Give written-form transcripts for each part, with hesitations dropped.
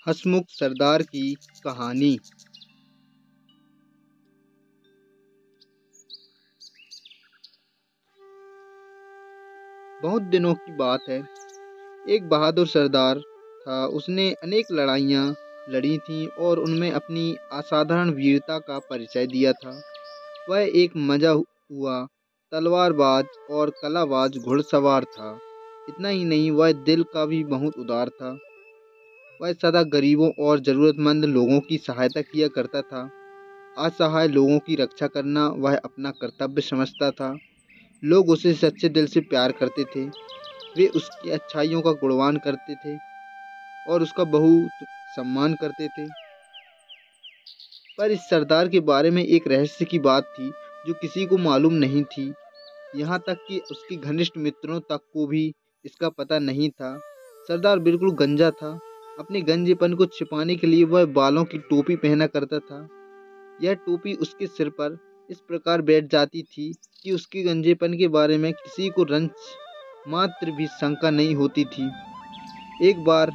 हंसमुख सरदार की कहानी। बहुत दिनों की बात है। एक बहादुर सरदार था। उसने अनेक लड़ाइयाँ लड़ी थीं और उनमें अपनी असाधारण वीरता का परिचय दिया था। वह एक मजा हुआ तलवारबाज और कलाबाज घुड़सवार था। इतना ही नहीं, वह दिल का भी बहुत उदार था। वह सदा गरीबों और ज़रूरतमंद लोगों की सहायता किया करता था। असहाय लोगों की रक्षा करना वह अपना कर्तव्य समझता था। लोग उसे सच्चे दिल से प्यार करते थे। वे उसकी अच्छाइयों का गुणगान करते थे और उसका बहुत सम्मान करते थे। पर इस सरदार के बारे में एक रहस्य की बात थी जो किसी को मालूम नहीं थी। यहाँ तक कि उसके घनिष्ठ मित्रों तक को भी इसका पता नहीं था। सरदार बिल्कुल गंजा था। अपने गंजेपन को छिपाने के लिए वह बालों की टोपी पहना करता था। यह टोपी उसके सिर पर इस प्रकार बैठ जाती थी कि उसके गंजेपन के बारे में किसी को रंच मात्र भी शंका नहीं होती थी। एक बार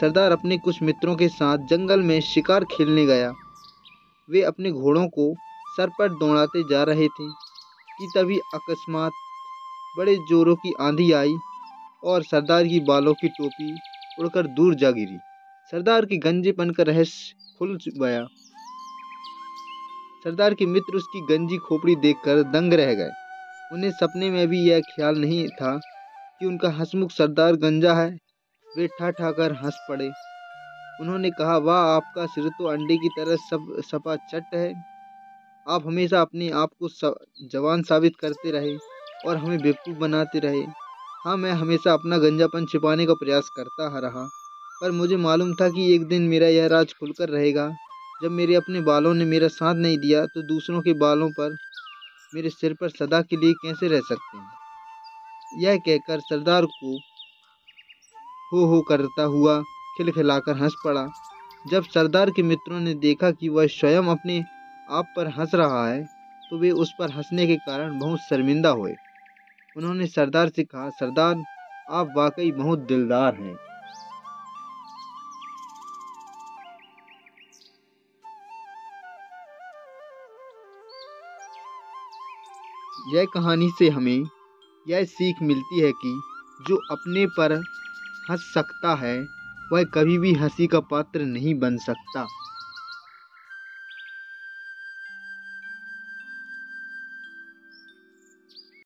सरदार अपने कुछ मित्रों के साथ जंगल में शिकार खेलने गया। वे अपने घोड़ों को सर पर दौड़ाते जा रहे थे कि तभी अकस्मात बड़े जोरों की आंधी आई और सरदार की बालों की टोपी उड़कर दूर जा गिरी। सरदार के गंजेपन का रहस्य खुल गया। सरदार के मित्र उसकी गंजी खोपड़ी देखकर दंग रह गए। उन्हें सपने में भी यह ख्याल नहीं था कि उनका हंसमुख सरदार गंजा है। वे ठा कर हंस पड़े। उन्होंने कहा, वाह, आपका सिर तो अंडे की तरह सब सपा चट है। आप हमेशा अपने आप को जवान साबित करते रहे और हमें बेवकूफ़ बनाते रहे। हाँ, मैं हमेशा अपना गंजापन छिपाने का प्रयास करता रहा, पर मुझे मालूम था कि एक दिन मेरा यह राज खुलकर रहेगा। जब मेरे अपने बालों ने मेरा साथ नहीं दिया तो दूसरों के बालों पर मेरे सिर पर सदा के लिए कैसे रह सकते हैं। यह कहकर सरदार को हो करता हुआ खिलखिलाकर हंस पड़ा। जब सरदार के मित्रों ने देखा कि वह स्वयं अपने आप पर हंस रहा है तो वे उस पर हंसने के कारण बहुत शर्मिंदा हुए। उन्होंने सरदार से कहा, सरदार, आप वाकई बहुत दिलदार हैं। यह कहानी से हमें यह सीख मिलती है कि जो अपने पर हंस सकता है वह कभी भी हंसी का पात्र नहीं बन सकता।